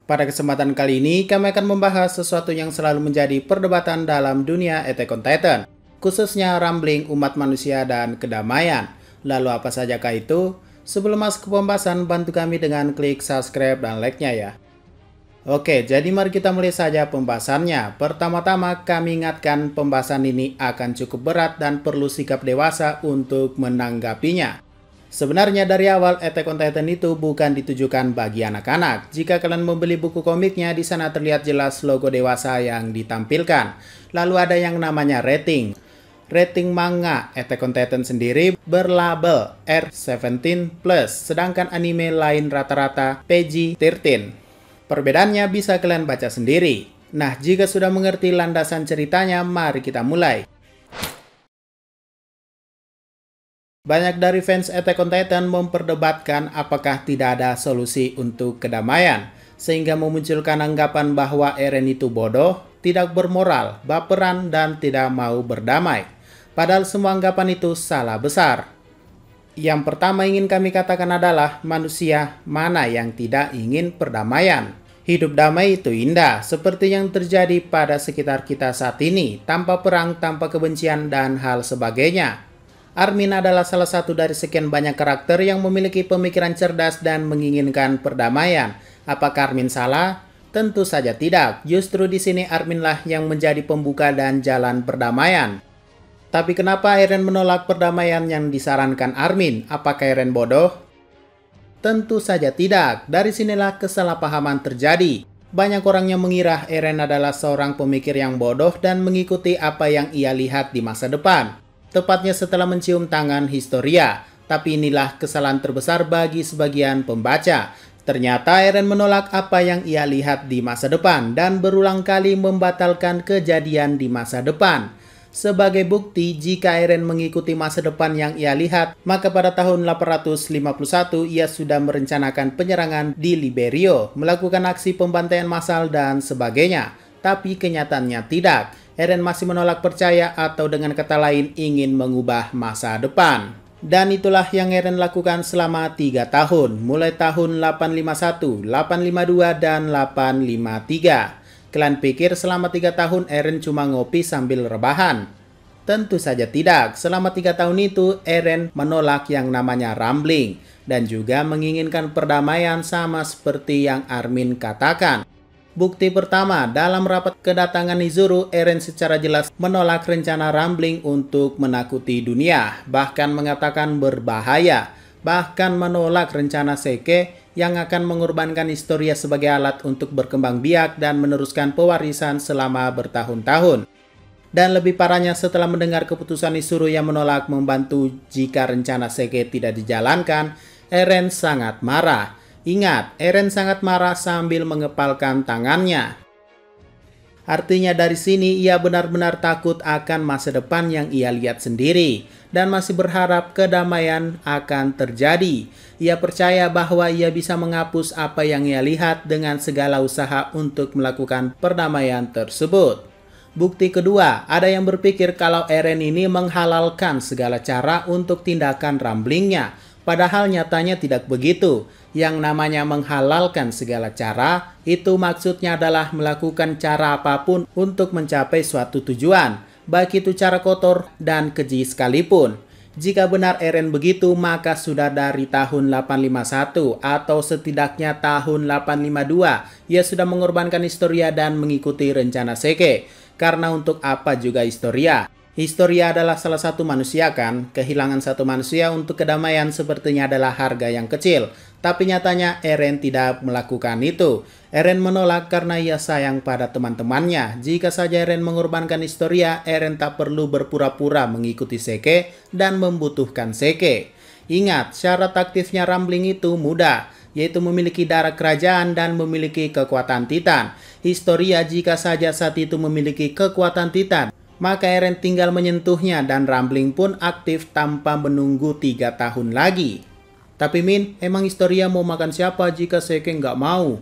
Pada kesempatan kali ini, kami akan membahas sesuatu yang selalu menjadi perdebatan dalam dunia Attack on Titan, khususnya rambling umat manusia dan kedamaian. Lalu apa sajakah itu? Sebelum masuk ke pembahasan, bantu kami dengan klik subscribe dan like-nya ya. Oke, jadi mari kita mulai saja pembahasannya. Pertama-tama, kami ingatkan pembahasan ini akan cukup berat dan perlu sikap dewasa untuk menanggapinya. Sebenarnya dari awal Attack on Titan itu bukan ditujukan bagi anak-anak. Jika kalian membeli buku komiknya, di sana terlihat jelas logo dewasa yang ditampilkan. Lalu ada yang namanya rating. Rating manga Attack on Titan sendiri berlabel R17+, sedangkan anime lain rata-rata PG-13. Perbedaannya bisa kalian baca sendiri. Nah, jika sudah mengerti landasan ceritanya, mari kita mulai. Banyak dari fans Attack on Titan memperdebatkan apakah tidak ada solusi untuk kedamaian, sehingga memunculkan anggapan bahwa Eren itu bodoh, tidak bermoral, baperan, dan tidak mau berdamai. Padahal semua anggapan itu salah besar. Yang pertama ingin kami katakan adalah manusia mana yang tidak ingin perdamaian. Hidup damai itu indah, seperti yang terjadi pada sekitar kita saat ini, tanpa perang, tanpa kebencian, dan hal sebagainya. Armin adalah salah satu dari sekian banyak karakter yang memiliki pemikiran cerdas dan menginginkan perdamaian. Apakah Armin salah? Tentu saja tidak. Justru di sini Arminlah yang menjadi pembuka dan jalan perdamaian. Tapi kenapa Eren menolak perdamaian yang disarankan Armin? Apakah Eren bodoh? Tentu saja tidak. Dari sinilah kesalahpahaman terjadi. Banyak orang yang mengira Eren adalah seorang pemikir yang bodoh dan mengikuti apa yang ia lihat di masa depan. Tepatnya setelah mencium tangan Historia. Tapi inilah kesalahan terbesar bagi sebagian pembaca. Ternyata Eren menolak apa yang ia lihat di masa depan dan berulang kali membatalkan kejadian di masa depan. Sebagai bukti, jika Eren mengikuti masa depan yang ia lihat, maka pada tahun 851 ia sudah merencanakan penyerangan di Liberio, melakukan aksi pembantaian massal dan sebagainya. Tapi kenyataannya tidak. Eren masih menolak percaya atau dengan kata lain ingin mengubah masa depan. Dan itulah yang Eren lakukan selama 3 tahun, mulai tahun 851, 852, dan 853. Kalian pikir selama 3 tahun Eren cuma ngopi sambil rebahan? Tentu saja tidak. Selama 3 tahun itu Eren menolak yang namanya rambling dan juga menginginkan perdamaian sama seperti yang Armin katakan. Bukti pertama, dalam rapat kedatangan Izuru, Eren secara jelas menolak rencana rambling untuk menakuti dunia, bahkan mengatakan berbahaya, bahkan menolak rencana Seke yang akan mengorbankan Historia sebagai alat untuk berkembang biak dan meneruskan pewarisan selama bertahun-tahun. Dan lebih parahnya, setelah mendengar keputusan Izuru yang menolak membantu jika rencana Seke tidak dijalankan, Eren sangat marah. Ingat, Eren sangat marah sambil mengepalkan tangannya. Artinya dari sini ia benar-benar takut akan masa depan yang ia lihat sendiri dan masih berharap kedamaian akan terjadi. Ia percaya bahwa ia bisa menghapus apa yang ia lihat dengan segala usaha untuk melakukan perdamaian tersebut. Bukti kedua, ada yang berpikir kalau Eren ini menghalalkan segala cara untuk tindakan ramblingnya. Padahal nyatanya tidak begitu. Yang namanya menghalalkan segala cara, itu maksudnya adalah melakukan cara apapun untuk mencapai suatu tujuan, baik itu cara kotor dan keji sekalipun. Jika benar Eren begitu, maka sudah dari tahun 851 atau setidaknya tahun 852, ia sudah mengorbankan Historia dan mengikuti rencana Seke. Karena untuk apa juga Historia? Historia adalah salah satu manusia kan, kehilangan satu manusia untuk kedamaian sepertinya adalah harga yang kecil. Tapi nyatanya Eren tidak melakukan itu. Eren menolak karena ia sayang pada teman-temannya. Jika saja Eren mengorbankan Historia, Eren tak perlu berpura-pura mengikuti Seke dan membutuhkan Seke. Ingat, syarat aktifnya rambling itu mudah, yaitu memiliki darah kerajaan dan memiliki kekuatan Titan. Historia jika saja saat itu memiliki kekuatan Titan, maka Eren tinggal menyentuhnya dan rambling pun aktif tanpa menunggu 3 tahun lagi. Tapi Min, emang Historia mau makan siapa jika Seke nggak mau?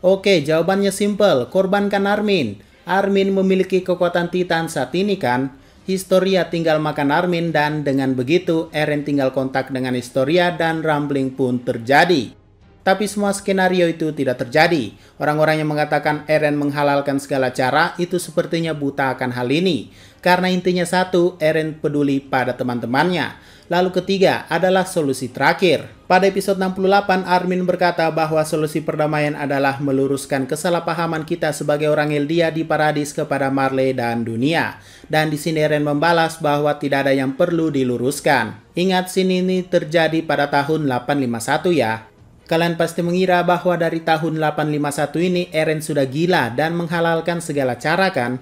Oke, jawabannya simple, korbankan Armin. Armin memiliki kekuatan Titan saat ini kan? Historia tinggal makan Armin dan dengan begitu Eren tinggal kontak dengan Historia dan rambling pun terjadi. Tapi semua skenario itu tidak terjadi. Orang-orang yang mengatakan Eren menghalalkan segala cara itu sepertinya buta akan hal ini. Karena intinya satu, Eren peduli pada teman-temannya. Lalu ketiga adalah solusi terakhir. Pada episode 68, Armin berkata bahwa solusi perdamaian adalah meluruskan kesalahpahaman kita sebagai orang Eldia di Paradis kepada Marley dan dunia. Dan di sini Eren membalas bahwa tidak ada yang perlu diluruskan. Ingat, scene ini terjadi pada tahun 851 ya. Kalian pasti mengira bahwa dari tahun 851 ini Eren sudah gila dan menghalalkan segala cara kan?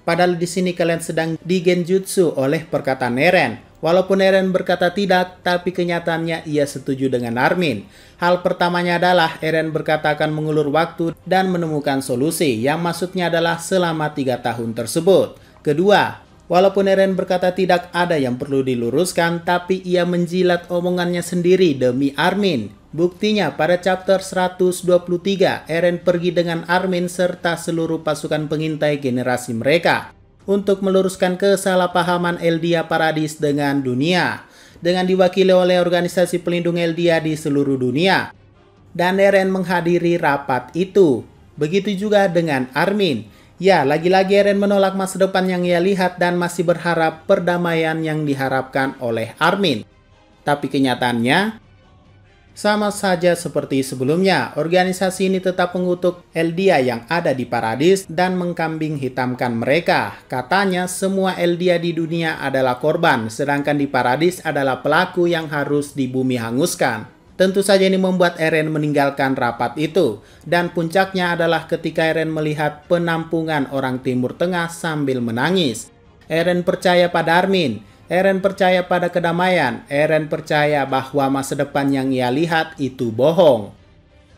Padahal di sini kalian sedang digenjutsu oleh perkataan Eren. Walaupun Eren berkata tidak, tapi kenyataannya ia setuju dengan Armin. Hal pertamanya adalah Eren berkata akan mengulur waktu dan menemukan solusi, yang maksudnya adalah selama 3 tahun tersebut. Kedua, walaupun Eren berkata tidak ada yang perlu diluruskan, tapi ia menjilat omongannya sendiri demi Armin. Buktinya pada chapter 123, Eren pergi dengan Armin serta seluruh pasukan pengintai generasi mereka untuk meluruskan kesalahpahaman Eldia Paradis dengan dunia, dengan diwakili oleh organisasi pelindung Eldia di seluruh dunia. Dan Eren menghadiri rapat itu. Begitu juga dengan Armin. Ya, lagi-lagi Eren menolak masa depan yang ia lihat dan masih berharap perdamaian yang diharapkan oleh Armin. Tapi kenyataannya sama saja seperti sebelumnya, organisasi ini tetap mengutuk Eldia yang ada di Paradis dan mengkambing hitamkan mereka. Katanya semua Eldia di dunia adalah korban, sedangkan di Paradis adalah pelaku yang harus di bumi hanguskan. Tentu saja ini membuat Eren meninggalkan rapat itu. Dan puncaknya adalah ketika Eren melihat penampungan orang Timur Tengah sambil menangis. Eren percaya pada Armin. Eren percaya pada kedamaian. Eren percaya bahwa masa depan yang ia lihat itu bohong.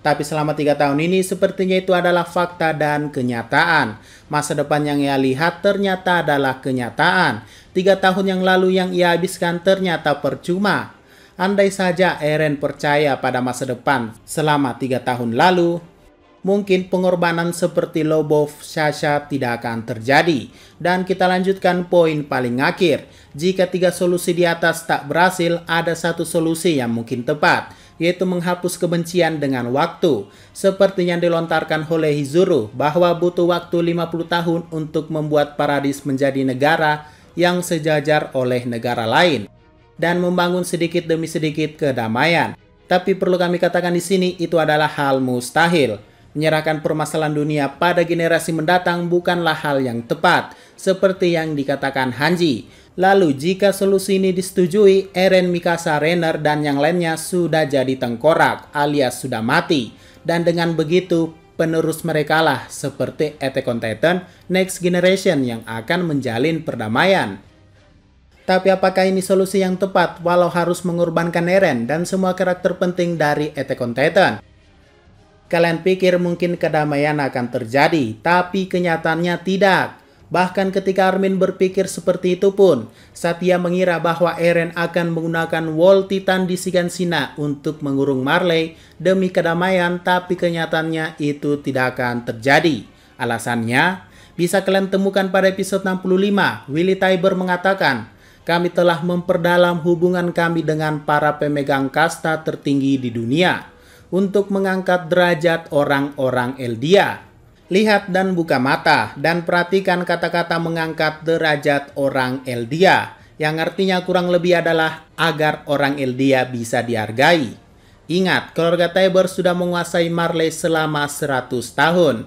Tapi selama 3 tahun ini sepertinya itu adalah fakta dan kenyataan. Masa depan yang ia lihat ternyata adalah kenyataan. 3 tahun yang lalu yang ia habiskan ternyata percuma. Andai saja Eren percaya pada masa depan selama 3 tahun lalu, mungkin pengorbanan seperti Lobov Sasha tidak akan terjadi. Dan kita lanjutkan poin paling akhir. Jika 3 solusi di atas tak berhasil, ada satu solusi yang mungkin tepat, yaitu menghapus kebencian dengan waktu. Seperti yang dilontarkan oleh Hizuru, bahwa butuh waktu 50 tahun untuk membuat Paradis menjadi negara yang sejajar oleh negara lain, dan membangun sedikit demi sedikit kedamaian. Tapi perlu kami katakan di sini, itu adalah hal mustahil. Menyerahkan permasalahan dunia pada generasi mendatang bukanlah hal yang tepat, seperti yang dikatakan Hanji. Lalu jika solusi ini disetujui, Eren, Mikasa, Reiner, dan yang lainnya sudah jadi tengkorak alias sudah mati. Dan dengan begitu, penerus mereka lah seperti Attack on Titan Next Generation yang akan menjalin perdamaian. Tapi apakah ini solusi yang tepat walau harus mengorbankan Eren dan semua karakter penting dari Attack on Titan? Kalian pikir mungkin kedamaian akan terjadi, tapi kenyataannya tidak. Bahkan ketika Armin berpikir seperti itu pun, Satya mengira bahwa Eren akan menggunakan Wall Titan di Shiganshina untuk mengurung Marley demi kedamaian, tapi kenyataannya itu tidak akan terjadi. Alasannya, bisa kalian temukan pada episode 65, Willy Tybur mengatakan, "Kami telah memperdalam hubungan kami dengan para pemegang kasta tertinggi di dunia untuk mengangkat derajat orang-orang Eldia." Lihat dan buka mata dan perhatikan kata-kata mengangkat derajat orang Eldia, yang artinya kurang lebih adalah agar orang Eldia bisa dihargai. Ingat, keluarga Tybur sudah menguasai Marley selama 100 tahun.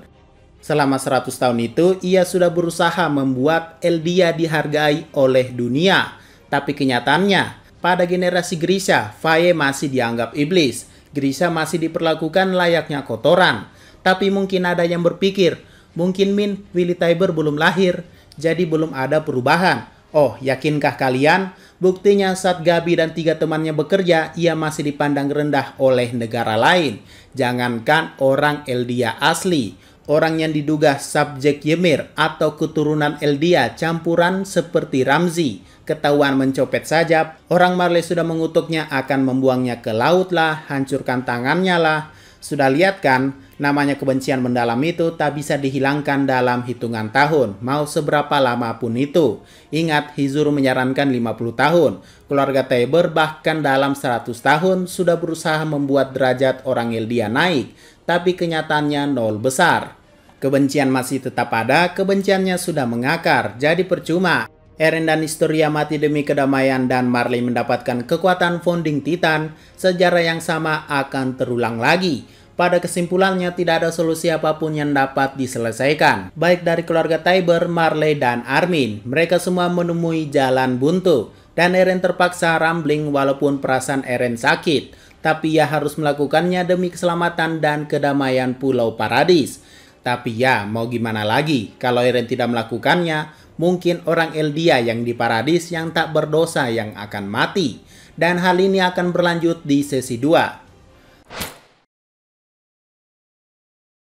Selama 100 tahun itu, ia sudah berusaha membuat Eldia dihargai oleh dunia. Tapi kenyataannya, pada generasi Grisha, Faye masih dianggap iblis. Grisha masih diperlakukan layaknya kotoran. Tapi mungkin ada yang berpikir, mungkin Willy Tybur belum lahir, jadi belum ada perubahan. Oh, yakinkah kalian? Buktinya saat Gabi dan 3 temannya bekerja, ia masih dipandang rendah oleh negara lain. Jangankan orang Eldia asli, orang yang diduga subjek Ymir atau keturunan Eldia campuran seperti Ramzi, ketahuan mencopet saja, orang Marley sudah mengutuknya akan membuangnya ke laut lah, hancurkan tangannya lah. Sudah lihat kan, namanya kebencian mendalam itu tak bisa dihilangkan dalam hitungan tahun, mau seberapa lama pun itu. Ingat, Hizuru menyarankan 50 tahun. Keluarga Teiber bahkan dalam 100 tahun sudah berusaha membuat derajat orang Eldia naik, tapi kenyataannya nol besar. Kebencian masih tetap ada, kebenciannya sudah mengakar, jadi percuma. Eren dan Historia mati demi kedamaian dan Marley mendapatkan kekuatan founding Titan, sejarah yang sama akan terulang lagi. Pada kesimpulannya tidak ada solusi apapun yang dapat diselesaikan. Baik dari keluarga Teiber, Marley, dan Armin, mereka semua menemui jalan buntu. Dan Eren terpaksa rambling walaupun perasaan Eren sakit. Tapi ia harus melakukannya demi keselamatan dan kedamaian Pulau Paradis. Tapi ya, mau gimana lagi, kalau Eren tidak melakukannya, mungkin orang Eldia yang di Paradis yang tak berdosa yang akan mati. Dan hal ini akan berlanjut di sesi 2.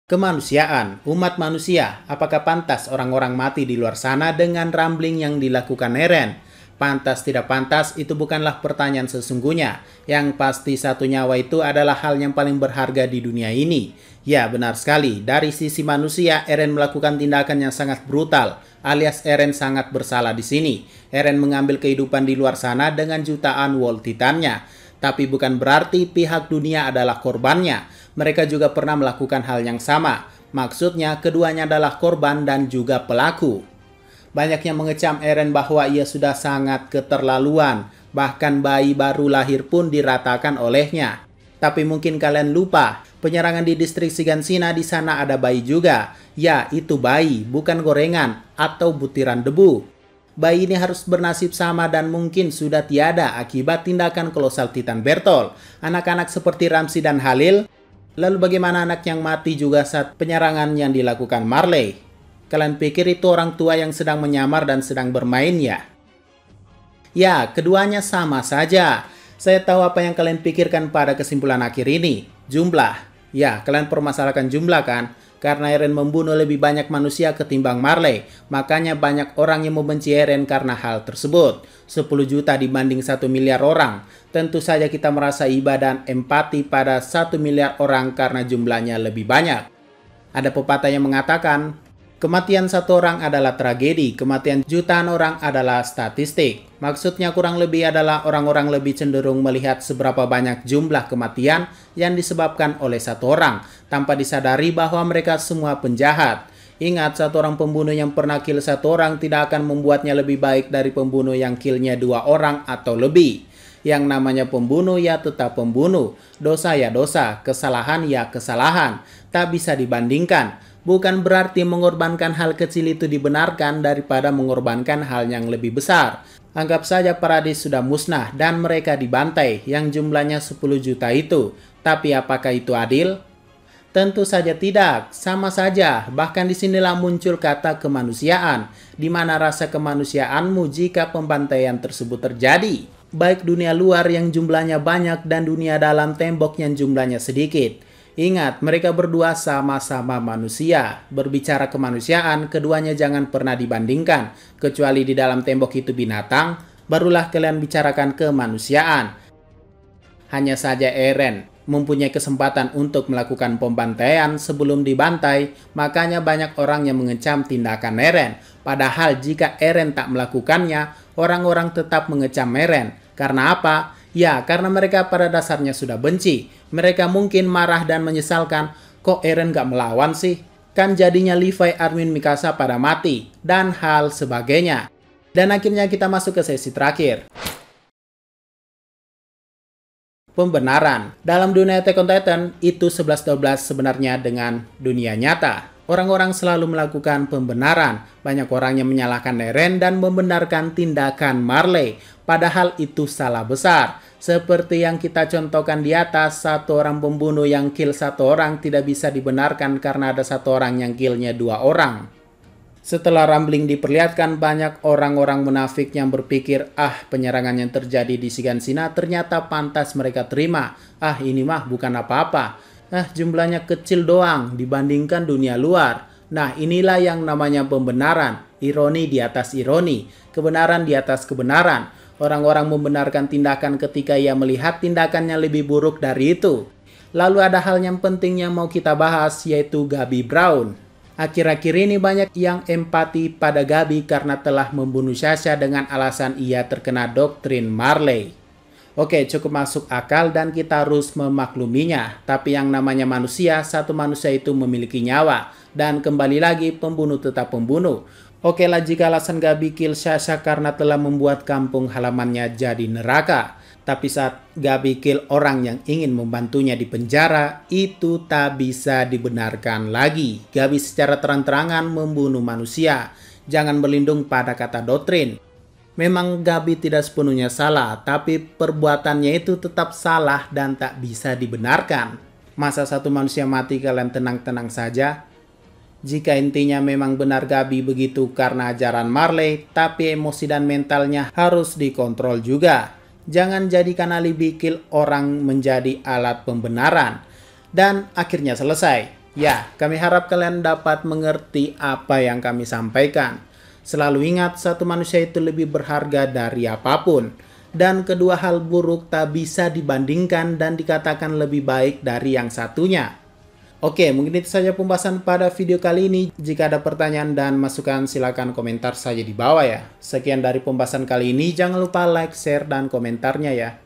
Kemanusiaan, umat manusia, apakah pantas orang-orang mati di luar sana dengan rambling yang dilakukan Eren? Pantas tidak pantas itu bukanlah pertanyaan sesungguhnya. Yang pasti satu nyawa itu adalah hal yang paling berharga di dunia ini. Ya, benar sekali. Dari sisi manusia, Eren melakukan tindakan yang sangat brutal, alias Eren sangat bersalah di sini. Eren mengambil kehidupan di luar sana dengan jutaan World Titannya. Tapi bukan berarti pihak dunia adalah korbannya. Mereka juga pernah melakukan hal yang sama. Maksudnya, keduanya adalah korban dan juga pelaku. Banyak yang mengecam Eren bahwa ia sudah sangat keterlaluan. Bahkan bayi baru lahir pun diratakan olehnya. Tapi mungkin kalian lupa, penyerangan di distrik Shiganshina di sana ada bayi juga. Ya, itu bayi, bukan gorengan atau butiran debu. Bayi ini harus bernasib sama dan mungkin sudah tiada akibat tindakan kolosal Titan Bertol. Anak-anak seperti Ramsey dan Halil. Lalu bagaimana anak yang mati juga saat penyerangan yang dilakukan Marley? Kalian pikir itu orang tua yang sedang menyamar dan sedang bermain ya? Ya, keduanya sama saja. Saya tahu apa yang kalian pikirkan pada kesimpulan akhir ini. Jumlah. Ya, kalian permasalahkan jumlah kan? Karena Eren membunuh lebih banyak manusia ketimbang Marley. Makanya banyak orang yang membenci Eren karena hal tersebut. 10 juta dibanding 1 miliar orang. Tentu saja kita merasa iba dan empati pada 1 miliar orang karena jumlahnya lebih banyak. Ada pepatah yang mengatakan, kematian satu orang adalah tragedi, kematian jutaan orang adalah statistik. Maksudnya kurang lebih adalah orang-orang lebih cenderung melihat seberapa banyak jumlah kematian yang disebabkan oleh satu orang, tanpa disadari bahwa mereka semua penjahat. Ingat, satu orang pembunuh yang pernah kill satu orang tidak akan membuatnya lebih baik dari pembunuh yang killnya 2 orang atau lebih. Yang namanya pembunuh ya tetap pembunuh, dosa ya dosa, kesalahan ya kesalahan, tak bisa dibandingkan. Bukan berarti mengorbankan hal kecil itu dibenarkan daripada mengorbankan hal yang lebih besar. Anggap saja Paradis sudah musnah dan mereka dibantai yang jumlahnya 10 juta itu. Tapi apakah itu adil? Tentu saja tidak, sama saja. Bahkan disinilah muncul kata kemanusiaan. Di mana rasa kemanusiaanmu jika pembantaian tersebut terjadi? Baik dunia luar yang jumlahnya banyak dan dunia dalam tembok yang jumlahnya sedikit. Ingat, mereka berdua sama-sama manusia. Berbicara kemanusiaan, keduanya jangan pernah dibandingkan. Kecuali di dalam tembok itu binatang, barulah kalian bicarakan kemanusiaan. Hanya saja Eren mempunyai kesempatan untuk melakukan pembantaian sebelum dibantai, makanya banyak orang yang mengecam tindakan Eren. Padahal jika Eren tak melakukannya, orang-orang tetap mengecam Eren. Karena apa? Ya, karena mereka pada dasarnya sudah benci. Mereka mungkin marah dan menyesalkan, kok Eren gak melawan sih? Kan jadinya Levi, Armin, Mikasa pada mati, dan hal sebagainya. Dan akhirnya kita masuk ke sesi terakhir. Pembenaran. Dalam dunia Attack on Titan, itu 11-12 sebenarnya dengan dunia nyata. Orang-orang selalu melakukan pembenaran. Banyak orang yang menyalahkan Eren dan membenarkan tindakan Marley. Padahal itu salah besar. Seperti yang kita contohkan di atas, satu orang pembunuh yang kill satu orang tidak bisa dibenarkan karena ada satu orang yang killnya 2 orang. Setelah rambling diperlihatkan, banyak orang-orang munafik yang berpikir, penyerangan yang terjadi di Shiganshina ternyata pantas mereka terima. Ini mah bukan apa-apa. Jumlahnya kecil doang dibandingkan dunia luar. Nah, inilah yang namanya pembenaran. Ironi di atas ironi. Kebenaran di atas kebenaran. Orang-orang membenarkan tindakan ketika ia melihat tindakannya lebih buruk dari itu. Lalu ada hal yang penting yang mau kita bahas, yaitu Gabi Brown. Akhir-akhir ini banyak yang empati pada Gabi karena telah membunuh Sasha dengan alasan ia terkena doktrin Marley. Oke, cukup masuk akal dan kita harus memakluminya. Tapi yang namanya manusia, satu manusia itu memiliki nyawa. Dan kembali lagi, pembunuh tetap pembunuh. Oke lah, jika alasan Gabi kill Sasha karena telah membuat kampung halamannya jadi neraka. Tapi saat Gabi kill orang yang ingin membantunya di penjara, itu tak bisa dibenarkan lagi. Gabi secara terang-terangan membunuh manusia. Jangan berlindung pada kata doktrin. Memang Gabi tidak sepenuhnya salah, tapi perbuatannya itu tetap salah dan tak bisa dibenarkan. Masa satu manusia mati kalian tenang-tenang saja? Jika intinya memang benar Gabi begitu karena ajaran Marley, tapi emosi dan mentalnya harus dikontrol juga. Jangan jadikan alibi kill orang menjadi alat pembenaran. Dan akhirnya selesai. Ya, kami harap kalian dapat mengerti apa yang kami sampaikan. Selalu ingat, satu manusia itu lebih berharga dari apapun. Dan kedua hal buruk tak bisa dibandingkan dan dikatakan lebih baik dari yang satunya. Oke, mungkin itu saja pembahasan pada video kali ini. Jika ada pertanyaan dan masukan, silakan komentar saja di bawah ya. Sekian dari pembahasan kali ini. Jangan lupa like, share, dan komentarnya ya.